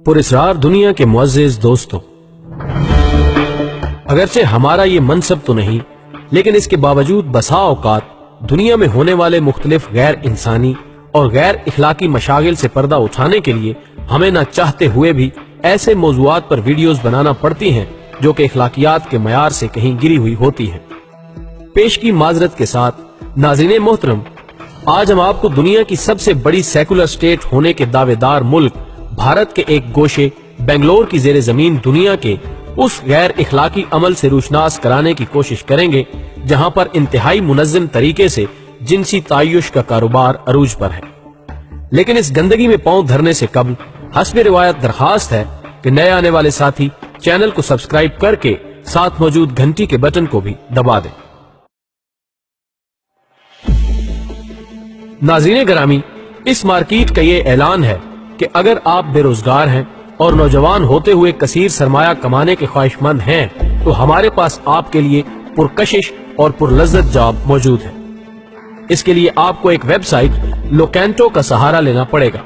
पुरस्कार दुनिया के मुअज़्ज़िज़ दोस्तों, अगरचे हमारा ये मनसब तो नहीं, लेकिन इसके बावजूद बसा औकात दुनिया में होने वाले मुख्तलिफ गैर इंसानी और गैर इखलाकी मशागिल से पर्दा उठाने के लिए हमें न चाहते हुए भी ऐसे मौज़ूआत पर वीडियोस बनाना पड़ती हैं जो कि इखलाकियात के मयार से कहीं गिरी हुई होती हैं। पेश की माजरत के साथ नाज़रीन मोहतरम, आज हम आपको दुनिया की सबसे बड़ी सेकुलर स्टेट होने के दावेदार मुल्क भारत के एक गोशे बेंगलोर की जेर जमीन दुनिया के उस गैर इखलाकी अमल से रोशनास कराने की कोशिश करेंगे जहां पर इंतहाई मुनज़्ज़म तरीके से जिनसी तायुश का कारोबार अरूज पर है। लेकिन इस गंदगी में पांव धरने से कबल हस्ब रिवायत दरखास्त है कि नए आने वाले साथी चैनल को सब्सक्राइब करके साथ मौजूद घंटी के बटन को भी दबा दें। नाज़रीन गिरामी, इस मार्केट का ये ऐलान है कि अगर आप बेरोजगार हैं और नौजवान होते हुए कसीर सरमाया कमाने के ख्वाहिशमंद हैं तो हमारे पास आपके लिए पुरकशिश और पुरलज़्ज़त जॉब मौजूद है। इसके लिए आपको एक वेबसाइट लोकेंटो का सहारा लेना पड़ेगा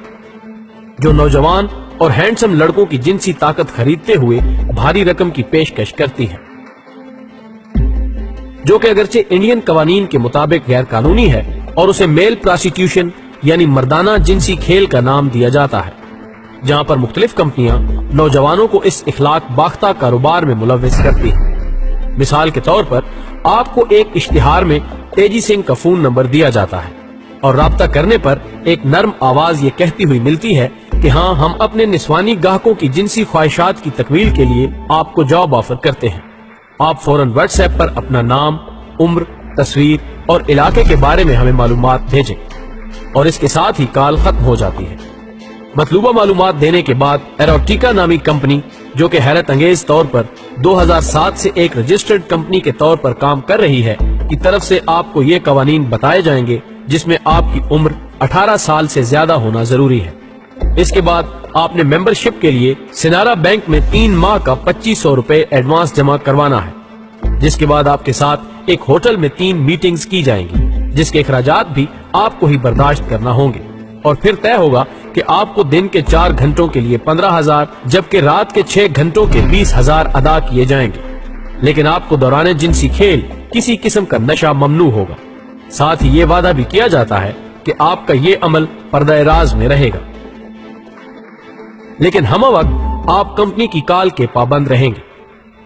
जो नौजवान और हैंडसम लड़कों की जिनसी ताकत खरीदते हुए भारी रकम की पेशकश करती है, जो कि अगरचे इंडियन कवानीन के मुताबिक गैर कानूनी है और उसे मेल प्रोस्टिट्यूशन यानी मर्दाना जिनसी खेल का नाम दिया जाता है, जहां पर मुख्तलिफ कंपनियां नौजवानों को इस इखलाक बाख्ता कारोबार में मुलव्विस करती हैं। मिसाल के तौर पर आपको एक इश्तिहार में तेजी सिंह का फोन नंबर दिया जाता है और राब्ता करने पर एक नर्म आवाज ये कहती हुई मिलती है कि हाँ, हम अपने निस्वानी गाहकों की जिनसी ख्वाहिशात की तकमील के लिए आपको जॉब ऑफर करते हैं। आप फौरन व्हाट्सएप पर अपना नाम, उम्र, तस्वीर और इलाके के बारे में हमें मालूमात भेजें और इसके साथ ही कॉल खत्म हो जाती है। मतलूबा मालूमात देने के बाद एरोटिका नामी कंपनी, जो कि हैरत अंगेज तौर पर 2007 से एक रजिस्टर्ड कंपनी के तौर पर काम कर रही है, की तरफ से आपको ये कवानीन बताए जाएंगे जिसमें आपकी उम्र 18 साल से ज्यादा होना जरूरी है। इसके बाद आपने मेंबरशिप के लिए सिनारा बैंक में 3 माह का 2500 रुपए एडवांस जमा करवाना है, जिसके बाद आपके साथ एक होटल में 3 मीटिंग्स की जाएंगी जिसके अखराजात भी आपको ही बर्दाश्त करना होंगे और फिर तय होगा कि आपको दिन के 4 घंटों के लिए 15,000 जबकि रात के 6 घंटों के 20,000 अदा किए जाएंगे। लेकिन आपको दौरान जिनसी खेल किसी किस्म का नशा ममनू होगा। साथ ही ये वादा भी किया जाता है कि आपका ये अमल पर्दा राज में रहेगा, लेकिन हम वक्त आप कंपनी की कॉल के पाबंद रहेंगे।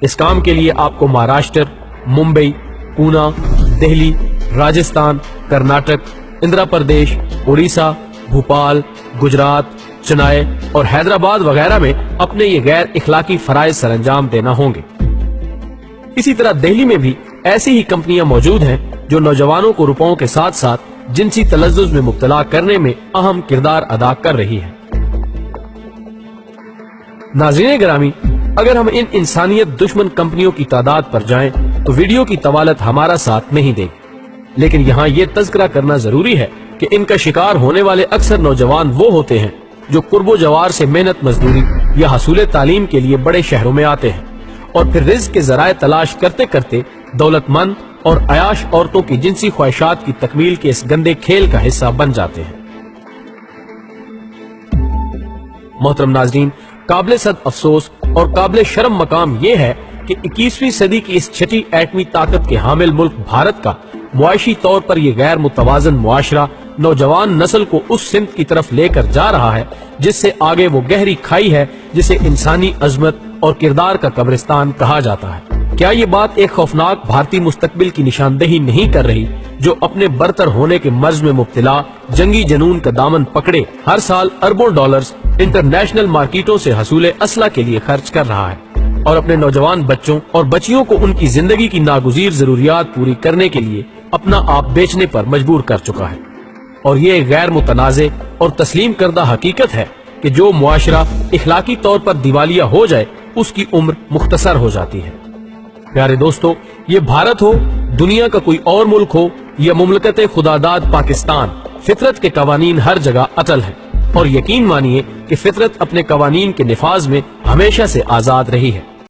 इस काम के लिए आपको महाराष्ट्र, मुंबई, पूना, दिल्ली, राजस्थान, कर्नाटक, आंध्र प्रदेश, उड़ीसा, भोपाल, गुजरात, चेन्नई और हैदराबाद वगैरह में अपने ये गैर इखलाकी फराइज सरंजाम देना होंगे। इसी तरह दिल्ली में भी ऐसी ही कंपनियां मौजूद हैं जो नौजवानों को रुपयों के साथ साथ जिनसी तलज्जुज में मुब्तला करने में अहम किरदार अदा कर रही है। नाज़रीन गिरामी, अगर हम इन इंसानियत दुश्मन कंपनियों की तादाद पर जाएं तो वीडियो की तवालत हमारा साथ नहीं देगी, लेकिन यहाँ ये तज़किरा करना जरूरी है कि इनका शिकार होने वाले अक्सर नौजवान वो होते हैं जो कुर्बो जवार से मेहनत मजदूरी या हसूल तालीम के लिए बड़े शहरों में आते हैं और फिर रिज़्क़ के ज़राए तलाश करते करते दौलतमंद और अयाश औरतों की जिनसी ख्वाहिशात की तकमील के इस गंदे खेल का हिस्सा बन जाते हैं। मोहतरम नाज़रीन, काबिल सद अफसोस और काबिल शर्म मकाम ये है कि 21वीं सदी की इस छठी एटमी ताकत के हामिल मुल्क भारत का मुआशी तौर पर यह गैर मुतवाजन मुआशरा नौजवान नस्ल को उस सिमत की तरफ लेकर जा रहा है जिससे आगे वो गहरी खाई है जिसे इंसानी अजमत और किरदार का कब्रिस्तान कहा जाता है। क्या ये बात एक खौफनाक भारतीय मुस्तकबिल की निशानदेही नहीं कर रही जो अपने बरतर होने के मर्ज में मुब्तला जंगी जनून का दामन पकड़े हर साल अरबों डॉलर्स इंटरनेशनल मार्केटों से हसूल असला के लिए खर्च कर रहा है और अपने नौजवान बच्चों और बच्चियों को उनकी जिंदगी की नागुज़ीर जरूरियात पूरी करने के लिए अपना आप बेचने पर मजबूर कर चुका है। और ये गैर मुतनाज़े और तस्लीम करदा हकीकत है कि जो मुआशरा इखलाकी तौर पर दिवालिया हो जाए उसकी उम्र मुख्तसर हो जाती है। प्यारे दोस्तों, ये भारत हो, दुनिया का कोई और मुल्क हो या मुमलकत खुदादाद पाकिस्तान, फितरत के कवानीन हर जगह अटल है और यकीन मानिए कि फितरत अपने कवानीन के निफाज में हमेशा से आजाद रही है।